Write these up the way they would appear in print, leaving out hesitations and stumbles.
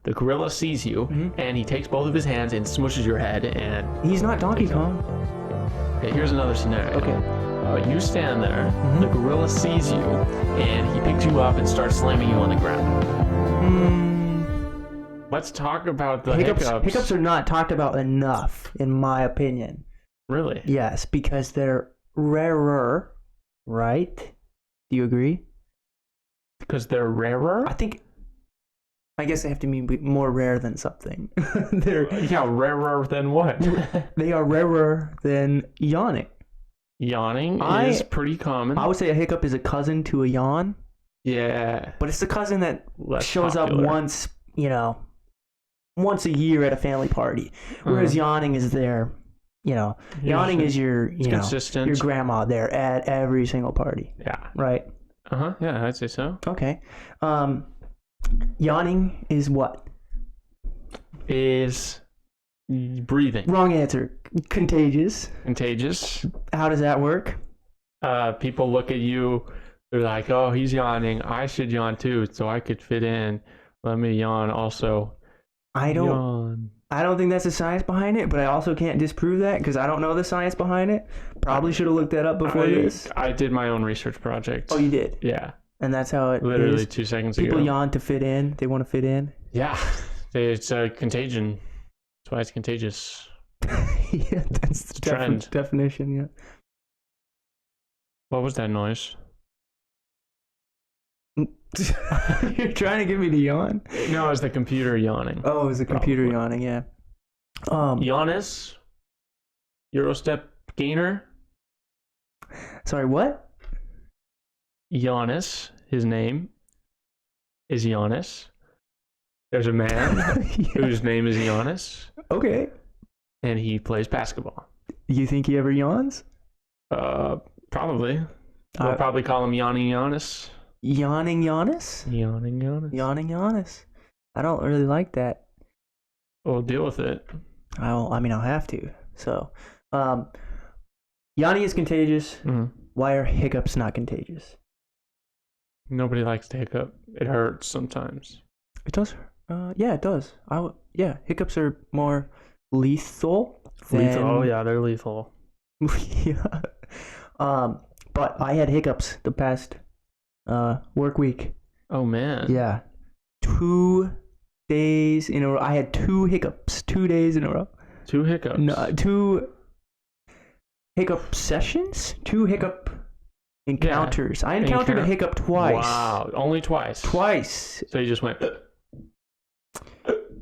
The gorilla sees you, and he takes both of his hands and smushes your head. And He's not Donkey Kong. okay, here's another scenario. Okay. You stand there. The gorilla sees you, and he picks you up and starts slamming you on the ground. Let's talk about the hiccups. Hiccups are not talked about enough, in my opinion. Really? Yes, because they're rarer, right? Do you agree? Because they're rarer? I guess they have to mean more rare than something. Rarer than what? They are rarer than yawning. Yawning is pretty common. I would say a hiccup is a cousin to a yawn. Yeah. But it's the cousin that Less shows popular. up once a year at a family party. Whereas yawning is there, yawning is your, consistent. your grandma there at every single party. Yeah. Right? Yeah, I'd say so. Okay. Yawning is what? Is breathing. Wrong answer. Contagious. Contagious. How does that work? People look at you, they're like, oh, he's yawning. I should yawn too, so I could fit in. Let me yawn also. I don't think that's the science behind it, but I also can't disprove that because I don't know the science behind it. Probably should have looked that up before this. I did my own research project. Oh, you did? Yeah. And that's how it Literally is. 2 seconds ago. People yawn to fit in. They want to fit in. Yeah. It's a contagion. That's why it's contagious. Yeah, that's the trend. definition, yeah. What was that noise? You're trying to get me to yawn? No, it's the computer yawning. Oh, it was the computer yawning, yeah. Giannis? Eurostep gainer? Sorry, what? Giannis, his name is Giannis. There's a man whose name is Giannis, Okay. and he plays basketball. You think he ever yawns? Probably. We'll probably call him Yawning Giannis. Yawning Giannis? Yawning Giannis. Yawning Giannis. I don't really like that. We'll deal with it. I'll have to. So, yawning is contagious. Mm-hmm. Why are hiccups not contagious? Nobody likes to hiccup. It hurts sometimes. It does. Yeah, it does. Hiccups are more lethal. Lethal. Oh yeah, they're lethal. Yeah. But I had hiccups the past work week. Oh man. Yeah. 2 days in a row. I had 2 hiccups. 2 days in a row. 2 hiccups. No, 2 hiccup sessions. 2 hiccup encounters. I encountered a hiccup twice. Wow. Only twice. Twice. So you just went.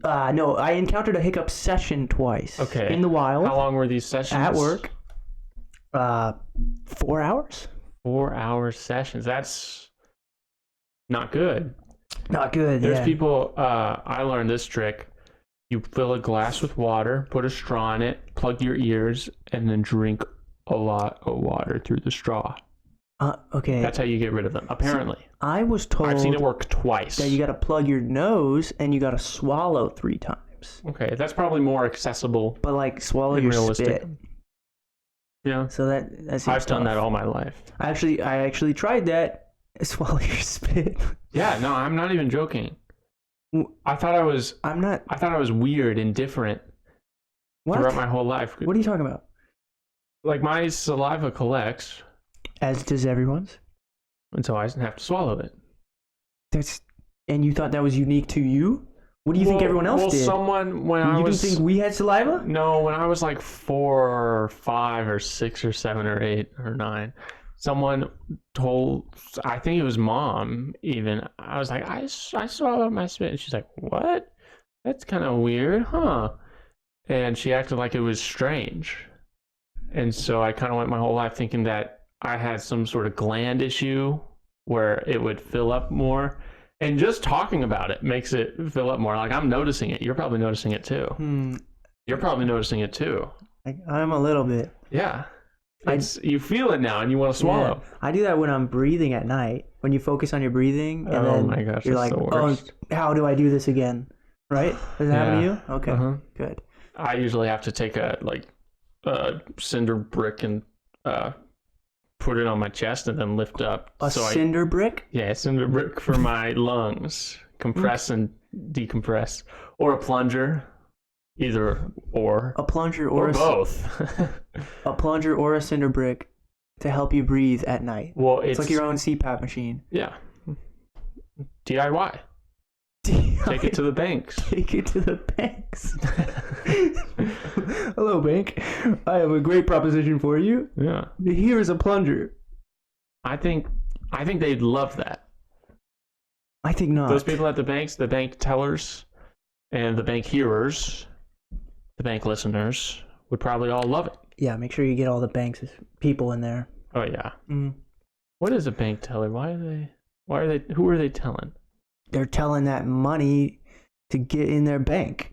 No, I encountered a hiccup session twice. Okay. In the wild. How long were these sessions? At work. 4 hours. 4-hour sessions. That's not good. Not good. There's people. I learned this trick. You fill a glass with water, put a straw in it, plug your ears, and then drink a lot of water through the straw. Okay. That's how you get rid of them, apparently. So I was told I've seen it work twice. that you got to plug your nose and you got to swallow 3 times. Okay, that's probably more accessible. But swallow and your realistic. spit. Yeah. So that seems I've done tough. that all my life. I actually tried that. Swallow your spit. Yeah, no, I'm not even joking. I thought I was weird and different throughout my whole life. What are you talking about? Like my saliva collects. As does everyone's. And so I didn't have to swallow it. And you thought that was unique to you? What do you think everyone else did? You didn't think we had saliva? No, when I was like 4 or 5 or 6 or 7 or 8 or 9, someone told, I think it was mom even, I was like, I swallowed my spit. And she's like, what? That's kind of weird, huh? And she acted like it was strange. And so I kind of went my whole life thinking that I had some sort of gland issue where it would fill up more. And just talking about it makes it fill up more. Like I'm noticing it. You're probably noticing it too. You're probably noticing it too. I'm a little bit. Yeah. You feel it now and you want to swallow. Yeah. I do that when I'm breathing at night. When you focus on your breathing and then my gosh, you're like, oh, how do I do this again? Right? Does that happen to you? Okay. Good. I usually have to take a cinder brick and put it on my chest and then lift up. Cinder brick? Yeah, cinder brick for my lungs. Compress and decompress, or a plunger, either or, A plunger or both. a plunger or a cinder brick to help you breathe at night. Well, It's like your own CPAP machine. Yeah. DIY. Take it to the banks. Take it to the banks. Hello, bank. I have a great proposition for you. Yeah. Here is a plunger. I think they'd love that. I think not. Those people at the banks, the bank tellers, and the bank hearers, the bank listeners would probably all love it. Yeah, make sure you get all the banks people in there. Oh yeah. Mm. What is a bank teller? Who are they telling? They're telling that money to get in their bank.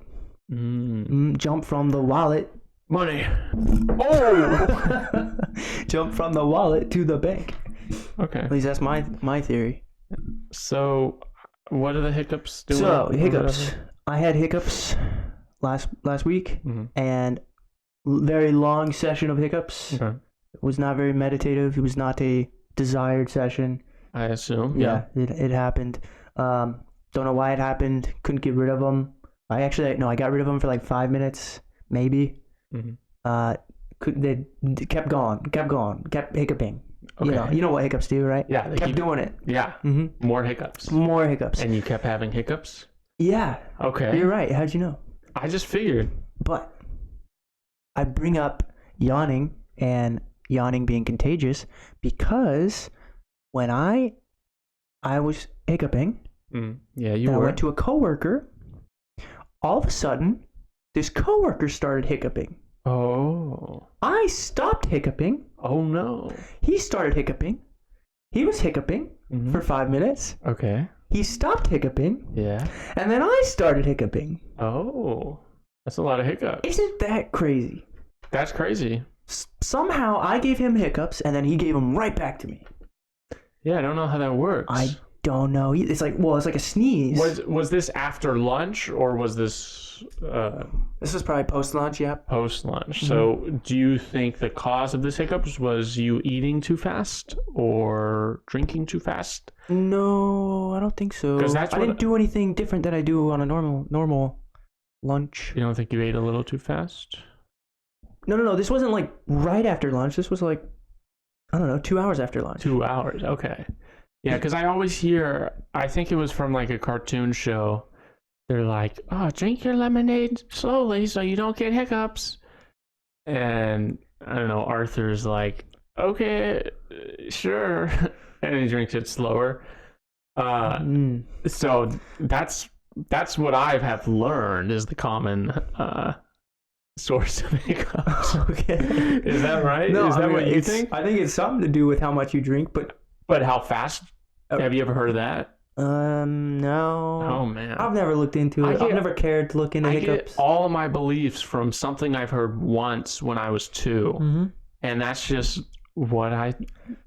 Jump from the wallet. Money. Oh! Jump from the wallet to the bank. Okay. At least that's my theory. So, what are the hiccups doing? So, hiccups. I had hiccups last week, and very long session of hiccups. Okay. It was not very meditative. It was not a desired session. I assume. Yeah, it happened. Don't know why it happened. Couldn't get rid of them. I got rid of them for like 5 minutes, maybe. They kept hiccuping. Okay. You know what hiccups do, right? Yeah, they kept doing it. Yeah. More hiccups. More hiccups. And you kept having hiccups? Yeah. Okay. You're right. How'd you know? I just figured. But I bring up yawning and yawning being contagious because when I was hiccuping, yeah, you were. I went to a coworker. All of a sudden, this coworker started hiccuping. Oh. I stopped hiccuping. Oh no. He started hiccuping. He was hiccuping for 5 minutes. Okay. He stopped hiccuping. Yeah. And then I started hiccuping. Oh. That's a lot of hiccups. Isn't that crazy? That's crazy. Somehow I gave him hiccups and then he gave them right back to me. Yeah, I don't know how that works. I don't know. It's like a sneeze. Was this after lunch or was this This was probably post lunch, yeah. Post lunch. So do you think the cause of this hiccups was you eating too fast or drinking too fast? No, I don't think so. I didn't do anything different than I do on a normal lunch. You don't think you ate a little too fast? No. This wasn't like right after lunch. This was like, I don't know, 2 hours after lunch. 2 hours. Okay. Yeah, because I always hear, I think it was from like a cartoon show. They're like, oh, drink your lemonade slowly so you don't get hiccups. And I don't know, Arthur's like, okay, sure. And he drinks it slower. So that's what I have learned is the common source of hiccups. Okay. Is that right? No, is that what you think? I think it's something to do with how much you drink, But how fast? Have you ever heard of that? No. Oh man, I've never looked into it. I've never cared to look into hiccups. I get all of my beliefs from something I've heard once when I was 2, and that's just what I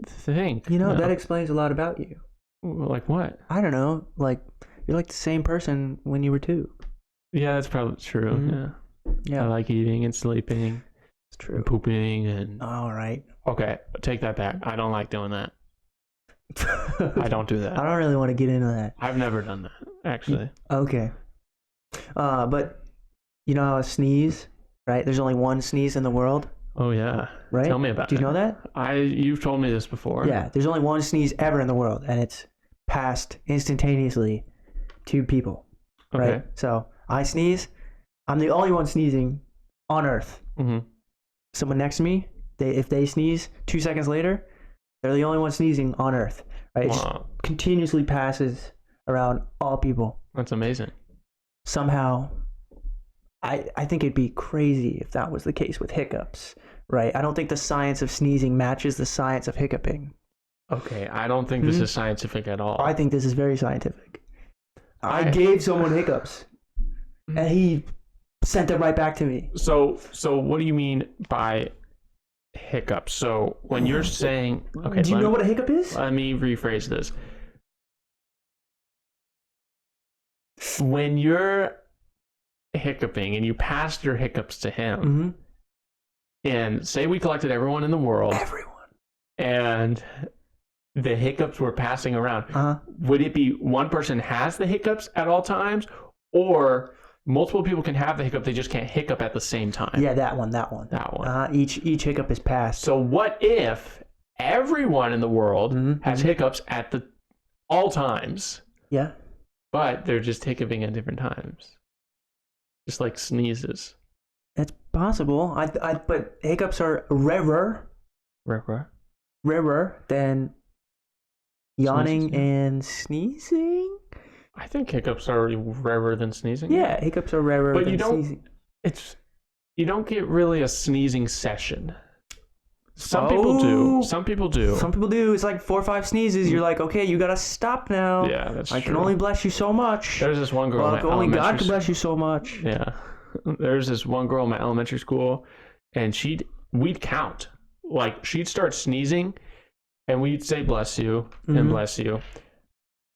think. That explains a lot about you. Like what? I don't know. Like you're like the same person when you were 2. Yeah, that's probably true. Yeah. I like eating and sleeping. It's true. And pooping and. All right. Okay, take that back. I don't like doing that. I don't do that. I don't really want to get into that. I've never done that, actually. Okay. But you know how a sneeze, right? There's only one sneeze in the world. Oh yeah. Right? Tell me about it. Do you know that? You've told me this before. Yeah, there's only one sneeze ever in the world, and it's passed instantaneously to people. Okay. Right? So I sneeze. I'm the only one sneezing on Earth. Someone next to me, if they sneeze 2 seconds later, they're the only one sneezing on Earth, right? It just continuously passes around all people. That's amazing. Somehow, I think it'd be crazy if that was the case with hiccups, right? I don't think the science of sneezing matches the science of hiccuping. Okay, I don't think this is scientific at all. I think this is very scientific. I gave someone hiccups, and he sent them right back to me. So what do you mean by hiccups? So when you're saying, okay, do you know what a hiccup is? Let me rephrase this. When you're hiccuping and you passed your hiccups to him, and say we collected everyone in the world, and the hiccups were passing around, would it be one person has the hiccups at all times, or multiple people can have the hiccup, they just can't hiccup at the same time. Yeah, that one. That one. Each hiccup is passed. So what if everyone in the world has hiccups at all times? Yeah. But they're just hiccuping at different times. Just like sneezes. That's possible. But hiccups are rarer than yawning and sneezing. I think hiccups are rarer than sneezing. Yeah, hiccups are rarer than sneezing. You don't get really a sneezing session. Some people do. Some people do. It's like 4 or 5 sneezes. You're like, okay, you gotta stop now. Yeah, that's true. I can only bless you so much. There's this one girl. Only God can bless you so much. Yeah. There's this one girl in my elementary school, and we'd count. Like, she'd start sneezing, and we'd say bless you and bless you.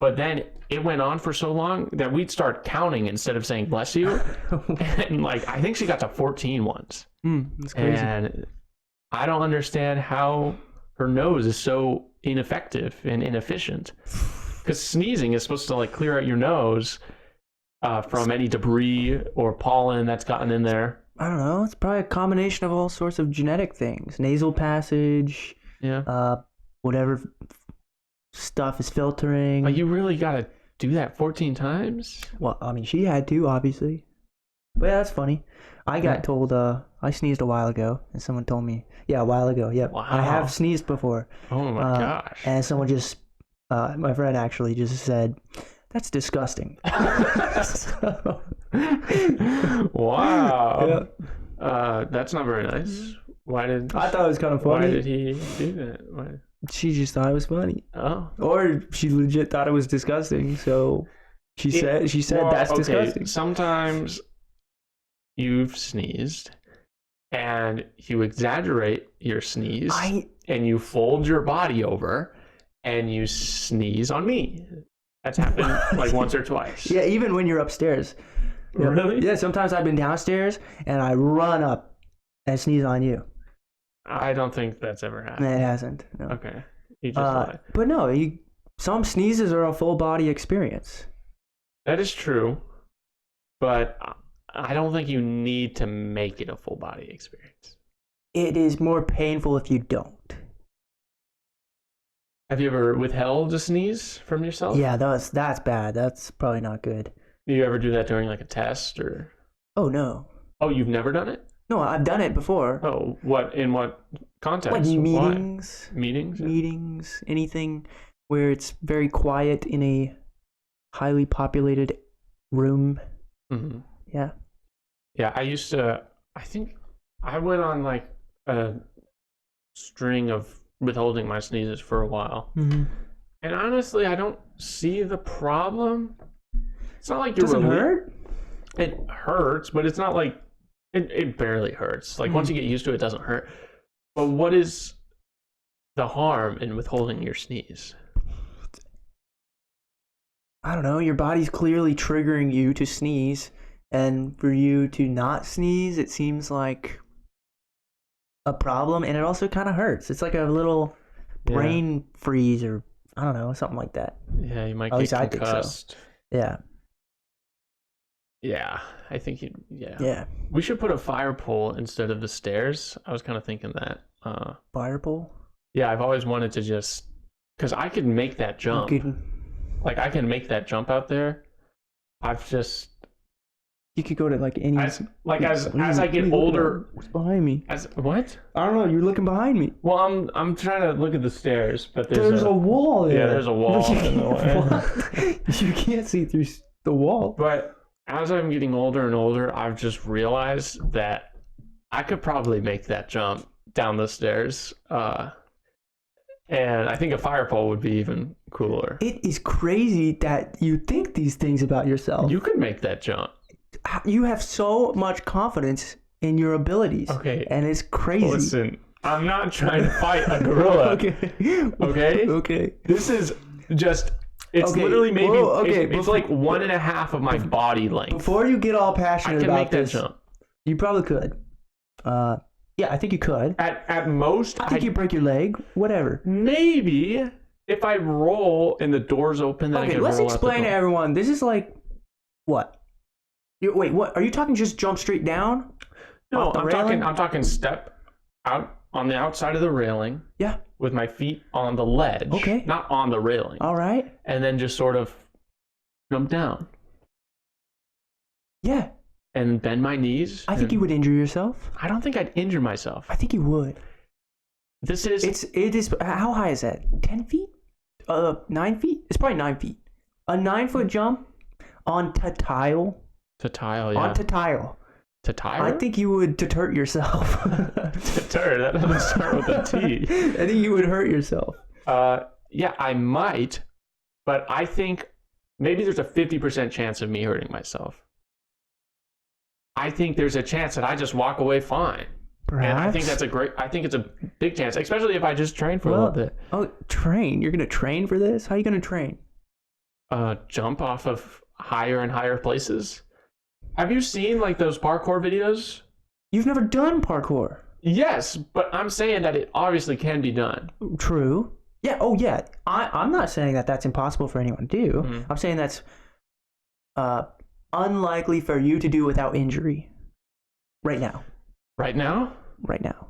But then it went on for so long that we'd start counting instead of saying bless you. And like, I think she got to 14 once. That's crazy. And I don't understand how her nose is so ineffective and inefficient. Because sneezing is supposed to like clear out your nose from any debris or pollen that's gotten in there. I don't know. It's probably a combination of all sorts of genetic things. Nasal passage. Yeah. Whatever stuff is filtering. But you really got to do that 14 times? Well, I mean, she had to, obviously. But yeah, that's funny. I got told, I sneezed a while ago, and someone told me, a while ago, yep. Wow. I have sneezed before. Oh my gosh. And someone just, my friend actually just said, that's disgusting. Wow. Yeah. That's not very nice. I thought it was kind of funny. Why did he do that? She just thought it was funny. Oh. Or she legit thought it was disgusting, so she said that's disgusting. Sometimes you've sneezed and you exaggerate your sneeze and you fold your body over and you sneeze on me. That's happened like once or twice. Yeah, even when you're upstairs. Really? Yeah, sometimes I've been downstairs and I run up and sneeze on you. I don't think that's ever happened. It hasn't. No. Okay. You just lied. But no, some sneezes are a full body experience. That is true. But I don't think you need to make it a full body experience. It is more painful if you don't. Have you ever withheld a sneeze from yourself? Yeah, that's bad. That's probably not good. Do you ever do that during like a test or? Oh, no. Oh, you've never done it? No, I've done it before. Oh, in what context? Like meetings. Why? Meetings? Meetings, anything where it's very quiet in a highly populated room. Mm-hmm. Yeah. Yeah, I think I went on like a string of withholding my sneezes for a while. Mm-hmm. And honestly, I don't see the problem. It's not like you're Does it hurt? It hurts, but it's not like it barely hurts. Like once you get used to it, it doesn't hurt. But what is the harm in withholding your sneeze? I don't know. Your body's clearly triggering you to sneeze, and for you to not sneeze, it seems like a problem, and it also kind of hurts. It's like a little brain freeze, or I don't know, something like that. Yeah, you might At get least concussed. I think so. Yeah. Yeah, I think you. Yeah. Yeah. We should put a fire pole instead of the stairs. I was kind of thinking that. Fire pole? Yeah, I've always wanted to just, because I could make that jump. Like I can make that jump out there. You could go to like any. As I get older. What's behind me? What? I don't know. You're looking behind me. Well, I'm trying to look at the stairs, but there's a wall there. Yeah, there's a wall in the way. You can't see through the wall. But as I'm getting older and older, I've just realized that I could probably make that jump down the stairs. And I think a fire pole would be even cooler. It is crazy that you think these things about yourself. You could make that jump. You have so much confidence in your abilities. Okay. And it's crazy. Listen, I'm not trying to fight a gorilla. Okay? Okay. This is just, it's literally maybe, it's like 1.5 of my body length. Before you get all passionate about this, that jump. You probably could. Yeah, I think you could. At most, I think you break your leg. Whatever. Maybe if I roll and the door's open, then I can roll. Let's explain to everyone. This is like what? Wait, what? Are you talking just jump straight down? No, Off the I'm railing? talking step out on the outside of the railing. Yeah. With my feet on the ledge. Okay. Not on the railing. All right. And then just sort of jump down. Yeah. And bend my knees. I think you would injure yourself. I don't think I'd injure myself. I think you would. It is. How high is that? 10 feet? 9 feet? It's probably 9 feet. A 9-foot jump onto tile. To tile, yeah. Onto tile. To tire? I think you would hurt yourself. Deter? That doesn't start with a T. I think you would hurt yourself. Yeah, I might, but I think maybe there's a 50% chance of me hurting myself. I think there's a chance that I just walk away fine. Perhaps. And I think it's a big chance, especially if I just train for a little bit. Oh, train? You're going to train for this? How are you going to train? Jump off of higher and higher places. Have you seen like those parkour videos? You've never done parkour. Yes, but I'm saying that it obviously can be done. True. Yeah. Oh, yeah. I'm not saying that that's impossible for anyone to do. Mm-hmm. I'm saying that's unlikely for you to do without injury. Right now. Right now? Right now.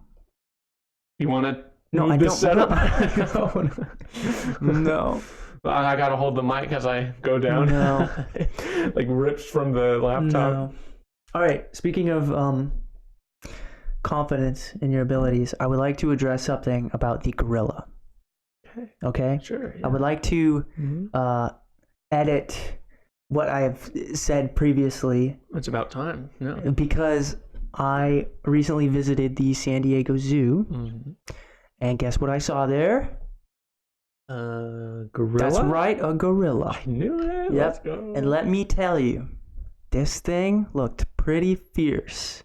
You want to move I this don't, setup? No. I got to hold the mic as I go down. No. Like rips from the laptop. No. All right. Speaking of confidence in your abilities, I would like to address something about the gorilla. Okay? Sure. Yeah. I would like to edit what I have said previously. It's about time. Yeah. Because I recently visited the San Diego Zoo. Mm-hmm. And guess what I saw there? Gorilla? That's right, a gorilla. I knew it. Yep. Let's go. And let me tell you, this thing looked pretty fierce.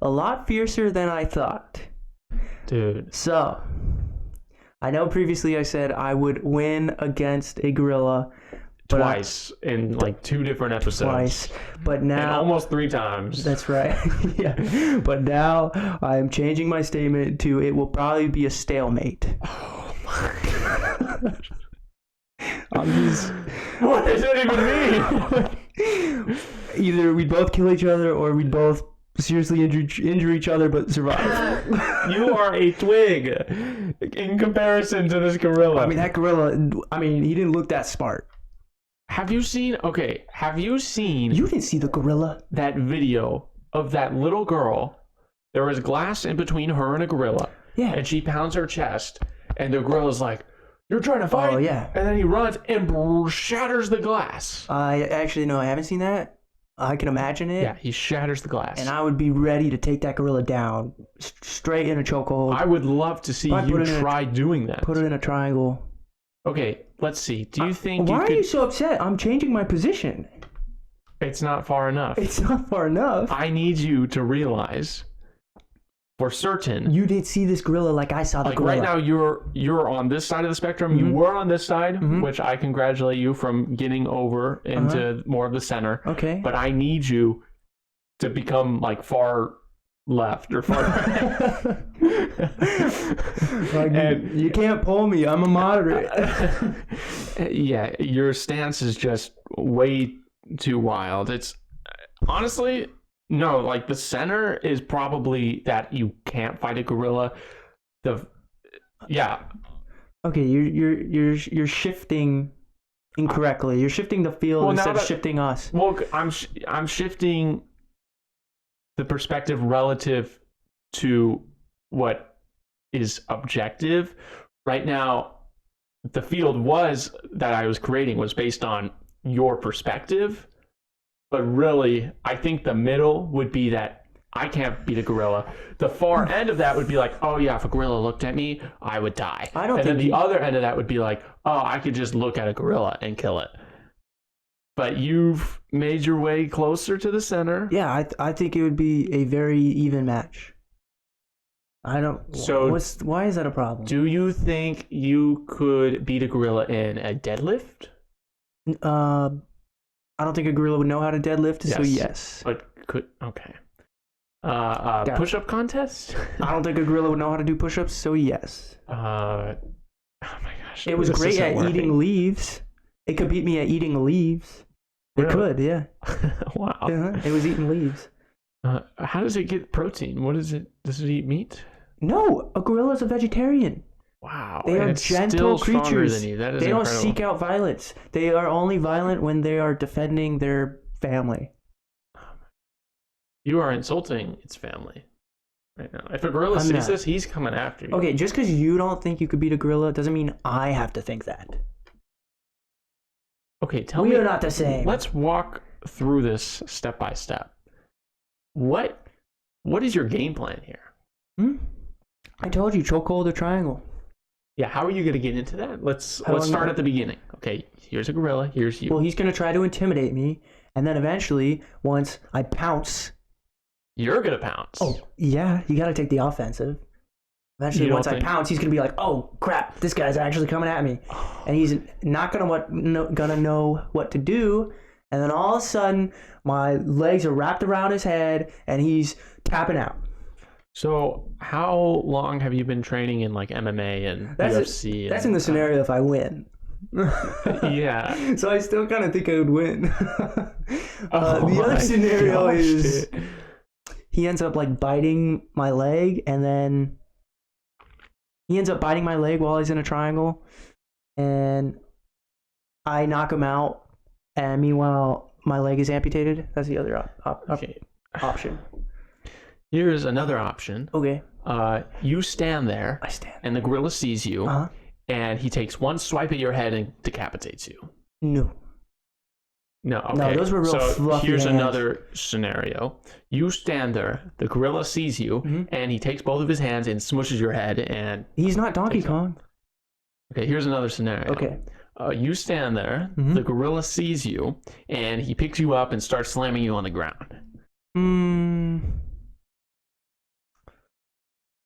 A lot fiercer than I thought. Dude. So, I know previously I said I would win against a gorilla. Twice in like 2 different episodes. Twice. But now... And almost 3 times. That's right. Yeah. But now I'm changing my statement to it will probably be a stalemate. Oh my gosh. What does that even mean? Either we'd both kill each other or we'd both seriously injure each other but survive. You are a twig in comparison to this gorilla. I mean, that gorilla, he didn't look that smart. Have you seen... You didn't see the gorilla. That video of that little girl. There was glass in between her and a gorilla. Yeah. And she pounds her chest. And the gorilla's like, "You're trying to fight?" Oh, yeah. And then he runs and shatters the glass. I haven't seen that. I can imagine it. Yeah, he shatters the glass. And I would be ready to take that gorilla down straight in a chokehold. I would love to see you try doing that. Put it in a triangle. Okay, let's see. Do you think Why are you so upset? I'm changing my position. It's not far enough. It's not far enough. I need you to realize for certain. You did see this gorilla like I saw the gorilla. Right now you're on this side of the spectrum. Mm-hmm. You were on this side, which I congratulate you from getting over into more of the center. Okay. But I need you to become like far left or far right. And you can't pull me. I'm a moderate. Yeah, your stance is just way too wild. It's honestly no, like the center is probably that you can't fight a gorilla. Okay, you're shifting incorrectly. You're shifting the field instead of shifting us. Well, I'm shifting the perspective relative to what is objective. Right now, the field that I was creating was based on your perspective. But really, I think the middle would be that I can't beat a gorilla. The far end of that would be like, oh yeah, if a gorilla looked at me, I would die. And then the other end of that would be like, oh, I could just look at a gorilla and kill it. But you've made your way closer to the center. Yeah, I think it would be a very even match. Why is that a problem? Do you think you could beat a gorilla in a deadlift? I don't think a gorilla would know how to deadlift, so yes. But okay. Push-up contest? I don't think a gorilla would know how to do push-ups, so yes. Oh my gosh. It was great at eating leaves. It could beat me at eating leaves. It Really? could, yeah. Wow. It was eating leaves. How does it get protein? What is it? Does it eat meat? No, a gorilla is a vegetarian. Wow. They and are it's gentle still stronger creatures. than you. That is They don't incredible. seek out violence. They are only violent when they are defending their family. You are insulting its family right now. If a gorilla I'm sees not. this, he's coming after you. Okay, just because you don't think you could beat a gorilla doesn't mean I have to think that. Okay, tell We me. are not the same. Let's walk through this step by step. What is your game plan here? I told you, chokehold or triangle. Yeah, how are you going to get into that? Let's How do I start know? at the beginning. Okay, here's a gorilla. Here's you. Well, he's going to try to intimidate me, and then eventually, once I pounce... You're going to pounce. Oh, yeah, you got to take the offensive. Eventually, You once don't I think- pounce, he's going to be like, oh, crap, this guy's actually coming at me. And he's not gonna know what to do. And then all of a sudden, my legs are wrapped around his head, and he's tapping out. So, how long have you been training in like MMA and UFC? That's in the scenario if I win. Yeah. So I still kind of think I would win. Oh the other my scenario gosh, is dude. he ends up like biting my leg, and then he ends up biting my leg while he's in a triangle, and I knock him out, and meanwhile my leg is amputated. That's the other Okay. option. Here's another option. Okay, You stand there, I stand. and the gorilla sees you, Uh-huh. and he takes one swipe at your head and decapitates you. No. No, okay. No, those were real so fluffy here's hands. another scenario. You stand there, the gorilla sees you, and he takes both of his hands and smushes your head. And He's not Donkey Kong. okay, here's another scenario. Okay. You stand there, Mhm. the gorilla sees you, and he picks you up and starts slamming you on the ground.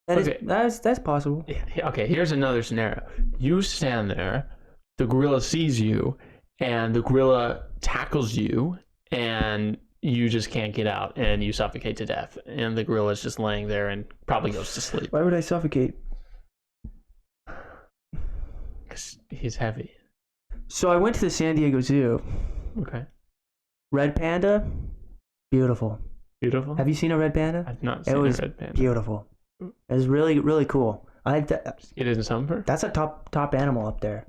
Okay. That's possible. Okay, here's another scenario. You stand there, the gorilla sees you, and the gorilla tackles you, and you just can't get out, and you suffocate to death. And the gorilla's just laying there and probably goes to sleep Why would I suffocate? because he's heavy. So I went to the San Diego Zoo. Okay. Red panda, beautiful. Beautiful. Have you seen a red panda? I've not It seen a was red panda. beautiful. It was really, really cool. It is in summer? That's a top animal up there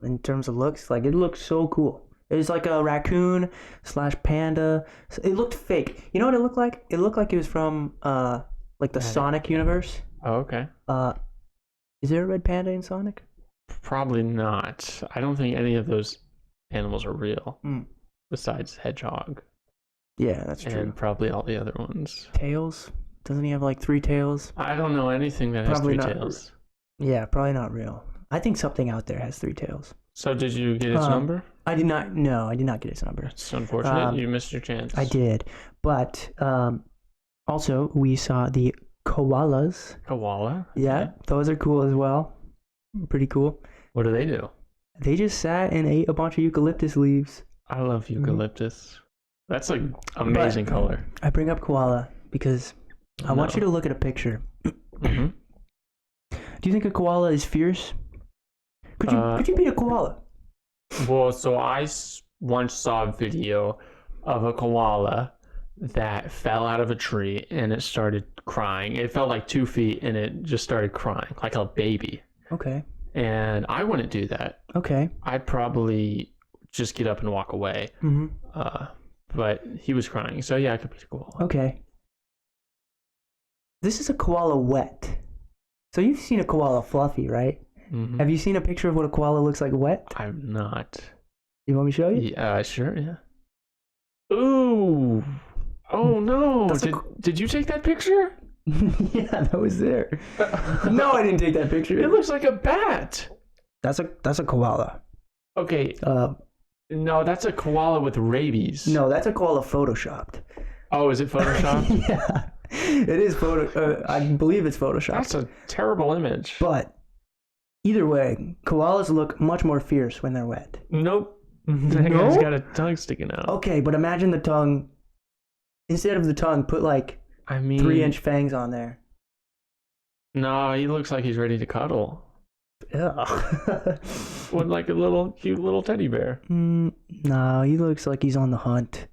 in terms of looks. Like, it looked so cool. It was like a raccoon / panda. It looked fake. You know what it looked like? It looked like it was from like the Sonic universe. Oh, okay. Is there a red panda in Sonic? Probably not. I don't think any of those animals are real. Mm. Besides Hedgehog. Yeah, that's true. And probably all the other ones. Tails? Doesn't he have like 3 tails? I don't know anything that has Probably 3 not. tails. Yeah, probably not real. I think something out there has 3 tails. So did you get its number? I did not. No, I did not get its number. It's unfortunate. You missed your chance. I did, but also we saw the koalas. Koala? Yeah, Okay. those are cool as well. Pretty cool. What do they do? They just sat and ate a bunch of eucalyptus leaves. I love eucalyptus. That's like amazing color. I bring up koala because I want you to look at a picture. Mm-hmm. Do you think a koala is fierce? Could you beat a koala? Well, so I once saw a video of a koala that fell out of a tree and it started crying. It fell like 2 feet and it just started crying like a baby. Okay. And I wouldn't do that. Okay. I'd probably just get up and walk away. Mm-hmm. But he was crying, so yeah, I could beat a koala. Okay. This is a koala wet. So you've seen a koala fluffy, right? Mm-hmm. Have you seen a picture of what a koala looks like wet? I'm not. You want me to show you? Yeah, sure, yeah. Ooh. Oh no. Did you take that picture? Yeah, that was there. No, I didn't take that picture. It looks like a bat. That's a koala. Okay. No, that's a koala with rabies. No, that's a koala photoshopped. Oh, is it photoshopped? Yeah, it is I believe it's photoshopped. That's a terrible image. But either way, koalas look much more fierce when they're wet. Nope. That No? guy's got a tongue sticking out. Okay, but imagine the tongue. Instead of the tongue, put like I mean, 3-inch fangs on there. No, he looks like he's ready to cuddle. Ugh. with like a little cute little teddy bear. No, he looks like he's on the hunt.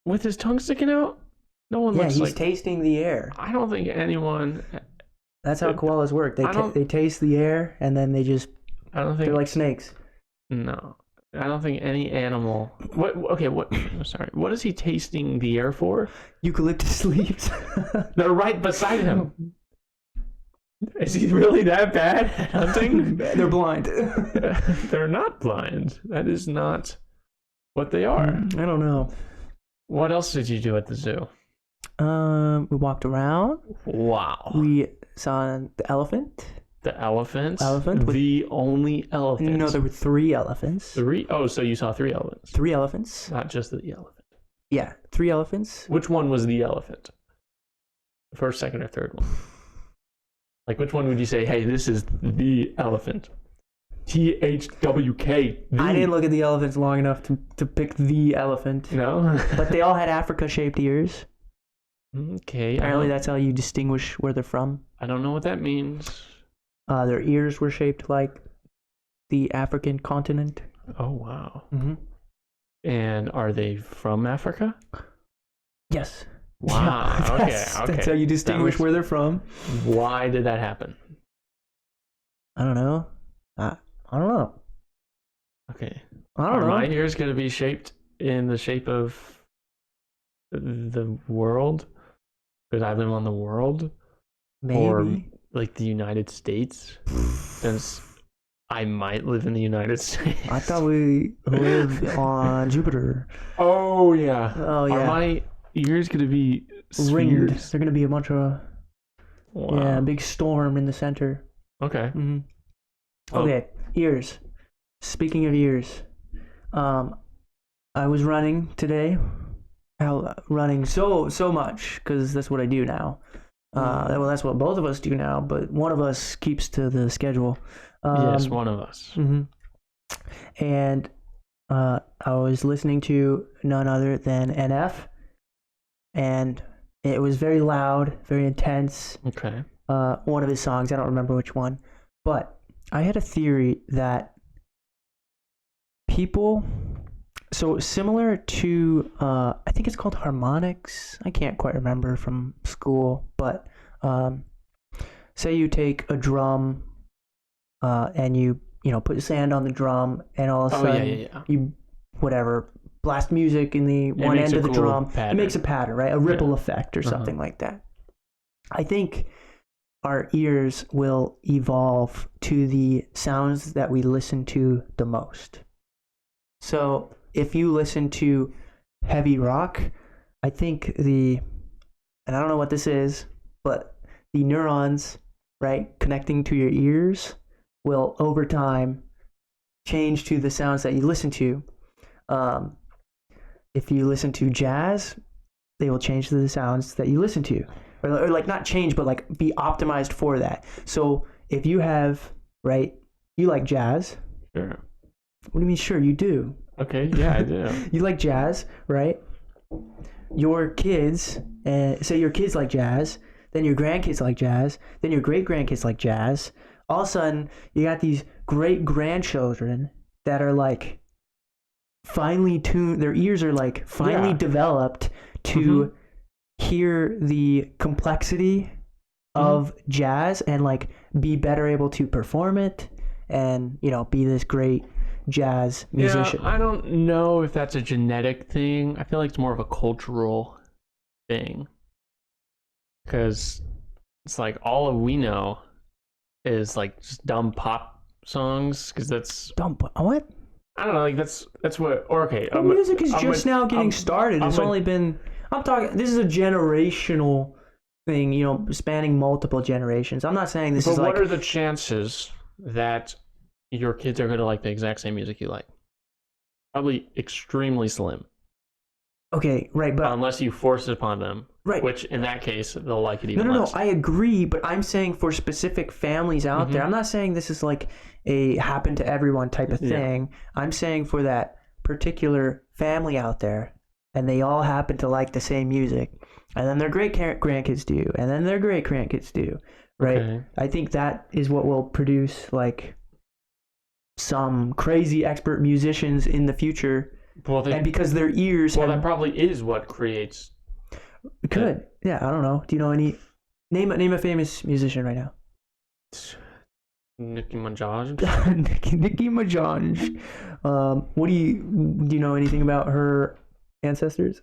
With his tongue sticking out? No one looks he's like... tasting the air. I don't think anyone... That's how koalas work. They taste the air, and then they just... I don't think... They're like snakes. No. I don't think any animal... Sorry. What is he tasting the air for? Eucalyptus leaves. They're right beside him. Is he really that bad at hunting? They're blind. They're not blind. That is not what they are. I don't know. What else did you do at the zoo? We walked around. Wow. We saw the elephant. The elephants? Elephant? The only elephant? No, there were 3 elephants. 3? Oh, so you saw 3 elephants. 3 elephants. Not just the elephant. Yeah, 3 elephants. Which one was the elephant? First, second, or third one? Like, which one would you say, hey, this is the elephant? THWK. I didn't look at the elephants long enough to pick the elephant. No? But they all had Africa-shaped ears. Okay. Apparently that's how you distinguish where they're from. I don't know what that means. Their ears were shaped like the African continent. Oh, wow. Mm-hmm. And are they from Africa? Yes. Wow. Yeah, okay. That's how you distinguish where they're from. Why did that happen? I don't know. I don't know. Okay. I don't know. Are my ears going to be shaped in the shape of the world? Because I live on the world? Maybe. Or like the United States? Since I might live in the United States. I thought we lived on Jupiter. Oh, yeah. Oh, yeah. Are my ears going to be ringed? spheres? They're going to be a bunch of... Wow. Yeah, a big storm in the center. Okay. Mm-hmm. Okay, ears. Speaking of ears, I was running today. Running so much because that's what I do now. Well, that's what both of us do now, but one of us keeps to the schedule. Yes, one of us. Mm-hmm. And I was listening to none other than NF, and it was very loud, very intense. Okay. One of his songs, I don't remember which one, but I had a theory that people, so similar to, I think it's called harmonics. I can't quite remember from school, but say you take a drum and you put sand on the drum, and all of a sudden you blast music in the one end of the drum. Pattern. It makes a pattern, right? A ripple effect or something like that. I think our ears will evolve to the sounds that we listen to the most. So if you listen to heavy rock, I think and I don't know what this is, but the neurons, right, connecting to your ears will over time change to the sounds that you listen to. If you listen to jazz, they will change to the sounds that you listen to. Or like not change, but like be optimized for that. So if you have, right, you like jazz. Sure. What do you mean sure? You do. Okay, yeah, I do. You like jazz, right? Your kids, say your kids like jazz, then your grandkids like jazz, then your great-grandkids like jazz. All of a sudden, you got these great-grandchildren that are like finely tuned, their ears are like finely developed to hear the complexity of jazz and like be better able to perform it and be this great jazz musician. Yeah, I don't know if that's a genetic thing. I feel like it's more of a cultural thing, because it's like all of we know is like just dumb pop songs, because that's dumb what? I don't know, like that's what. Or okay, music is just now getting started. It's only been. I'm talking. This is a generational thing, spanning multiple generations. I'm not saying this is like. But what are the chances that your kids are going to like the exact same music you like? Probably extremely slim. Okay, right, but unless you force it upon them, right? Which in that case they'll like it even less. No, I agree, but I'm saying for specific families out there. I'm not saying this is like a happen to everyone type of thing. Yeah. I'm saying for that particular family out there, and they all happen to like the same music, and then their great grandkids do, and then their great grandkids do, right? Okay. I think that is what will produce like some crazy expert musicians in the future, and because their ears that probably is what creates. It could. Yeah, I don't know. Do you know any? Name a famous musician right now. Micki Ninaj. Micki Ninaj. What do you know anything about her ancestors?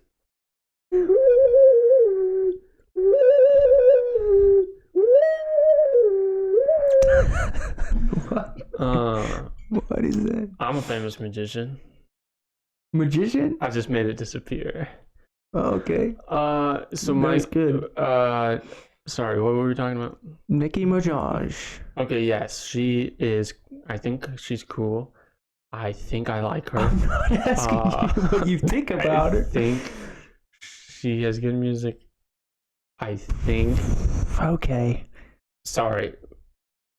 What is that? I'm a famous magician. Magician? I just made it disappear. Oh, okay. So Mike's good. Sorry, what were we talking about? Micki Ninaj. Okay, yes, she is. I think she's cool. I think I like her. I'm not asking you what you think about her. I think she has good music. I think. Okay. Sorry.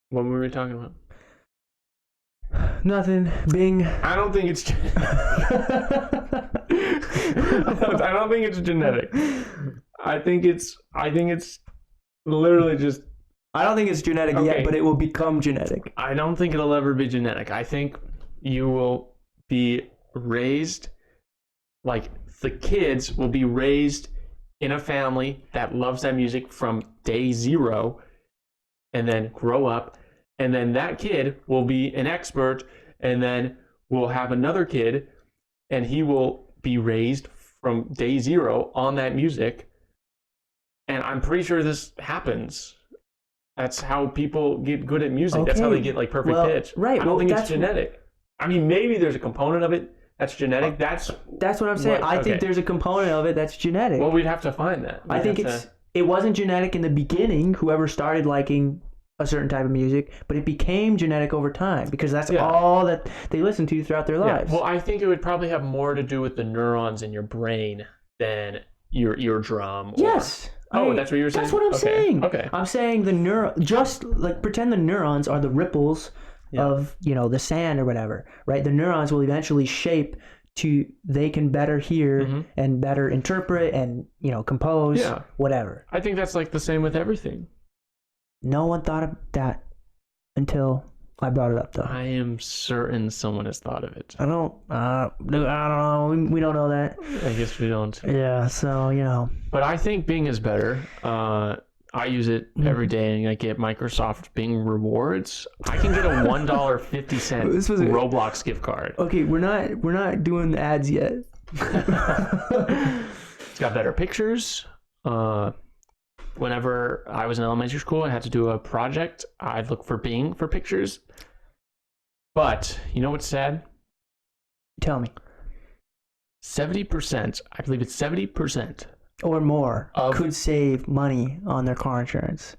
What were we talking about? Nothing. Bing. I don't think it's. I don't think it's genetic. I think it's literally just. I don't think it's genetic yet, but it will become genetic. I don't think it'll ever be genetic. I think you will be raised, like the kids will be raised in a family that loves that music from day zero, and then grow up, and then that kid will be an expert, and then we'll have another kid, and he will be raised from day zero on that music. And I'm pretty sure this happens. That's how people get good at music. Okay. That's how they get like perfect pitch. Right. I don't think it's genetic. I mean, maybe there's a component of it that's genetic. That's what I'm saying. I think there's a component of it that's genetic. Well, we'd have to find that. I think it wasn't genetic in the beginning, whoever started liking a certain type of music, but it became genetic over time because that's all that they listened to throughout their lives. Well, I think it would probably have more to do with the neurons in your brain than your eardrum. Yes. That's what you were saying? That's what I'm saying. Okay. I'm saying just like pretend the neurons are the ripples of, the sand or whatever, right? The neurons will eventually shape to they can better hear and better interpret and, compose, whatever. I think that's like the same with everything. No one thought of that until I brought it up, though. I am certain someone has thought of it. I don't know. We don't know that. I guess we don't. Yeah, so, But I think Bing is better. I use it every day, and I get Microsoft Bing rewards. I can get a $1.50 Roblox gift card. Okay, we're not doing the ads yet. It's got better pictures. Whenever I was in elementary school, I had to do a project. I'd look for Bing for pictures. But you know what's sad? Tell me. 70%, I believe it's 70%. Or more could save money on their car insurance.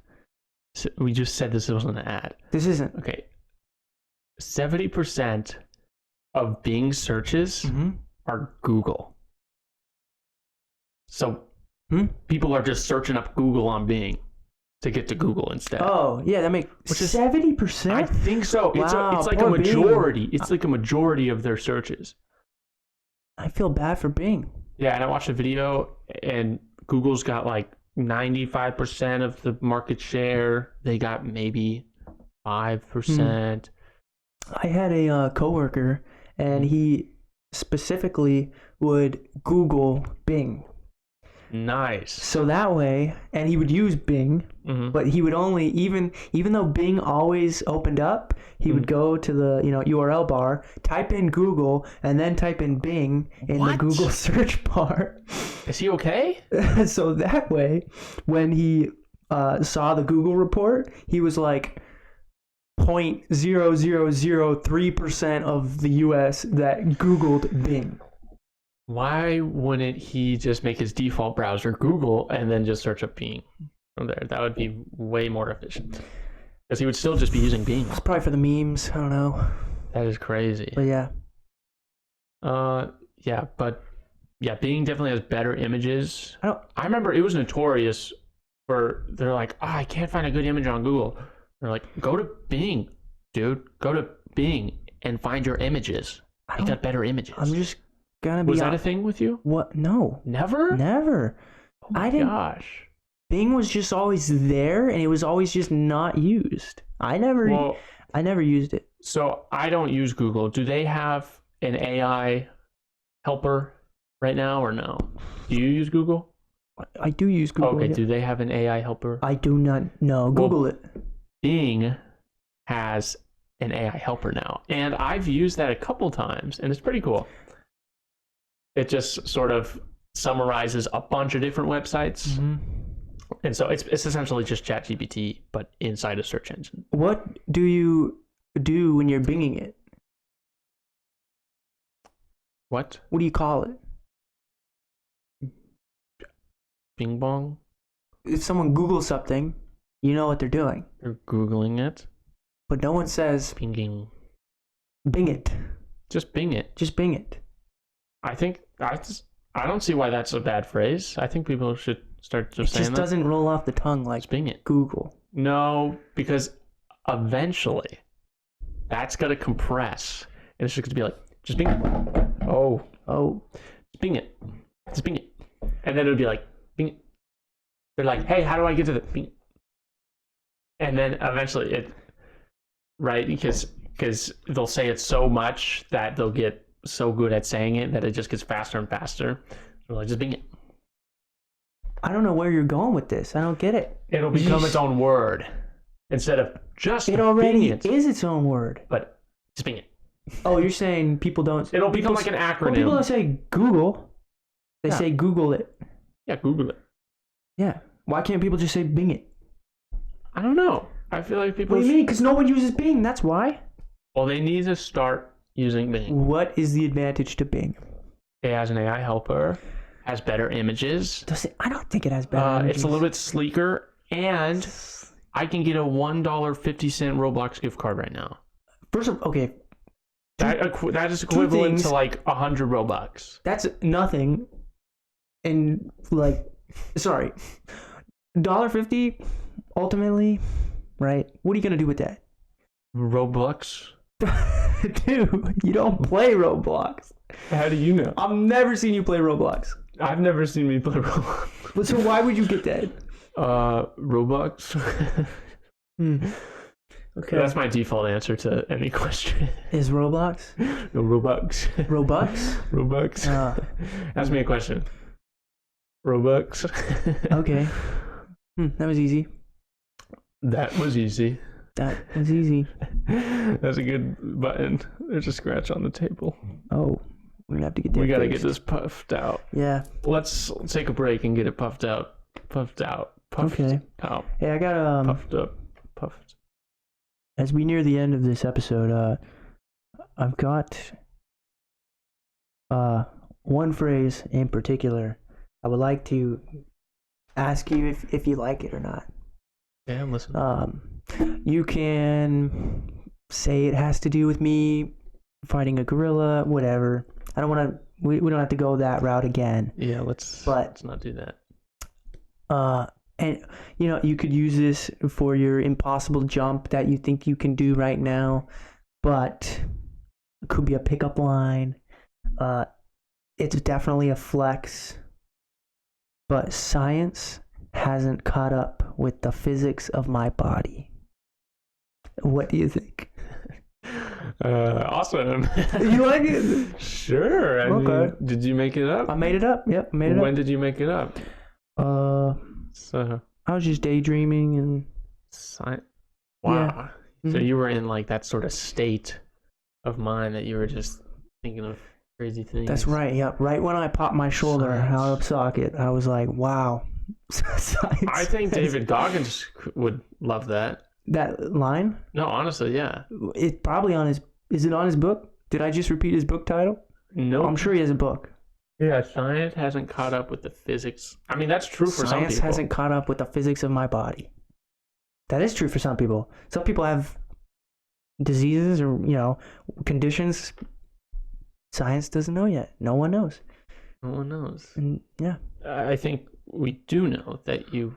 So we just said this wasn't an ad. This isn't. Okay. 70% of Bing searches are Google. So people are just searching up Google on Bing to get to Google instead. Oh, yeah, that makes 70%? I think so. Wow, it's like a majority. Bing. It's like a majority of their searches. I feel bad for Bing. Yeah, and I watched a video, and Google's got like 95% of the market share. They got maybe 5%. I had a coworker, and he specifically would Google Bing. Nice. So that way, and he would use Bing, but he would only, even though Bing always opened up, he would go to the URL bar, type in Google, and then type in Bing in the Google search bar. Is he okay? So that way, when he saw the Google report, he was like 0.0003% of the US that Googled Bing. Why wouldn't he just make his default browser Google and then just search up Bing from there? That would be way more efficient. Because he would still just be using Bing. It's probably for the memes. I don't know. That is crazy. But yeah. Bing definitely has better images. I remember it was notorious for, they're like, I can't find a good image on Google. They're like, go to Bing, dude. Go to Bing and find your images. They got better images. I'm just gonna be. Was that a thing with you? What? No. Never? Never. Oh my gosh. Bing was just always there, and it was always just not used. I never. I never used it. So I don't use Google. Do they have an AI helper right now or no? Do you use Google? I do use Google. Okay, yeah. do they have an AI helper? I do not know. Google it. Bing has an AI helper now, and I've used that a couple times, and it's pretty cool. It just sort of summarizes a bunch of different websites, and so it's essentially just ChatGPT, but inside a search engine. What do you do when you're binging it? What? What do you call it? Bing bong? If someone Googles something, you know what they're doing. You're Googling it? But no one says Binging. bing it. Just Bing it. Just bing it. I think I don't see why that's a bad phrase. I think people should start just saying that. It just doesn't roll off the tongue like Just Bing it. Google. No, because eventually that's going to compress. And it's just going to be like, just Bing it. Oh. Just Bing it. Just Bing it. And then it would be like, Bing it. They're like, hey, how do I get to the Bing it? And then eventually it, right? Because they'll say it so much that they'll get so good at saying it that it just gets faster and faster. They're like, just Bing it. I don't know where you're going with this. I don't get it. It'll become its own word instead of just It already Bing it, is its own word. but just Bing it. Oh, you're saying people don't... It'll become like an acronym. Well, people don't say Google. They say Google it. Yeah, Google it. Yeah. Why can't people just say Bing it? I don't know. I feel like people... What do you mean? Because no one uses Bing. That's why. Well, they need to start using Bing. What is the advantage to Bing? It has an AI helper, has better images. I don't think it has better images. It's a little bit sleeker, and I can get a $1.50 Roblox gift card right now. First of all, okay. That is equivalent to like 100 Robux. That's nothing. And like, sorry, $1.50 ultimately, right? What are you gonna do with that? Roblox? Dude, you don't play Roblox. How do you know? I've never seen you play Roblox. I've never seen me play Roblox. But so why would you get that? Roblox. Okay. That's my default answer to any question. Is Roblox? No, Robux. Robux? Robux. Ask me a question. Robux. Okay. That was easy. That was easy. That was easy. That's a good button. There's a scratch on the table. Oh, we have to get that We gotta fixed. get this puffed out. Yeah. Let's take a break and get it puffed out. Puffed out. Puffed Okay. out. Hey, I got Puffed up. Puffed. As we near the end of this episode, I've got one phrase in particular. I would like to ask you if you like it or not. Yeah, I'm listening. You can say it has to do with me fighting a gorilla, whatever. I don't want to. We don't have to go that route again. Yeah, let's not do that. And you could use this for your impossible jump that you think you can do right now, but it could be a pickup line. It's definitely a flex, but science hasn't caught up with the physics of my body. What do you think? Awesome. You like it? Sure. I mean, did you make it up? I made it up. Yep, made it up. When did you make it up? So I was just daydreaming and. Wow. Yeah. So you were in like that sort of state of mind that you were just thinking of crazy things. That's right. Yep. Right when I popped my shoulder out of socket, I was like, "Wow." Science. I think David Goggins would love that. That line? No, honestly, yeah. It's probably on his. Is it on his book? Did I just repeat his book title? No, I'm sure he has a book. Yeah, science hasn't caught up with the physics. I mean, that's true for some people. Science hasn't caught up with the physics of my body. That is true for some people. Some people have diseases or, conditions science doesn't know yet. No one knows. No one knows. And yeah. I think we do know that you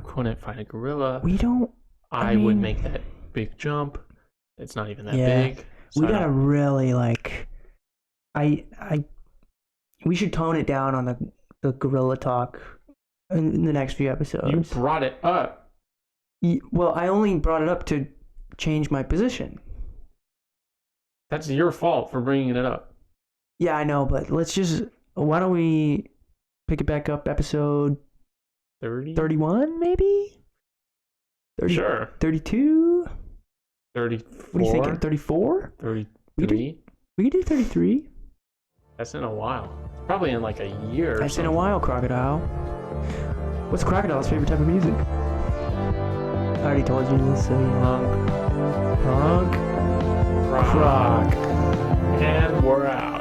couldn't fight a gorilla. We don't. I would make that big jump. It's not even that big. So we gotta really we should tone it down on the gorilla talk in the next few episodes. You brought it up. Well, I only brought it up to change my position. That's your fault for bringing it up. Yeah, I know, but why don't we pick it back up, episode 31, maybe? 30, sure. 32? 34? What are you thinking? 34? 33? We could do 33. That's in a while. It's probably in like a year. That's in a while, Crocodile. What's Crocodile's favorite type of music? I already told you this, so yeah. Punk. Rock. Rock. And we're out.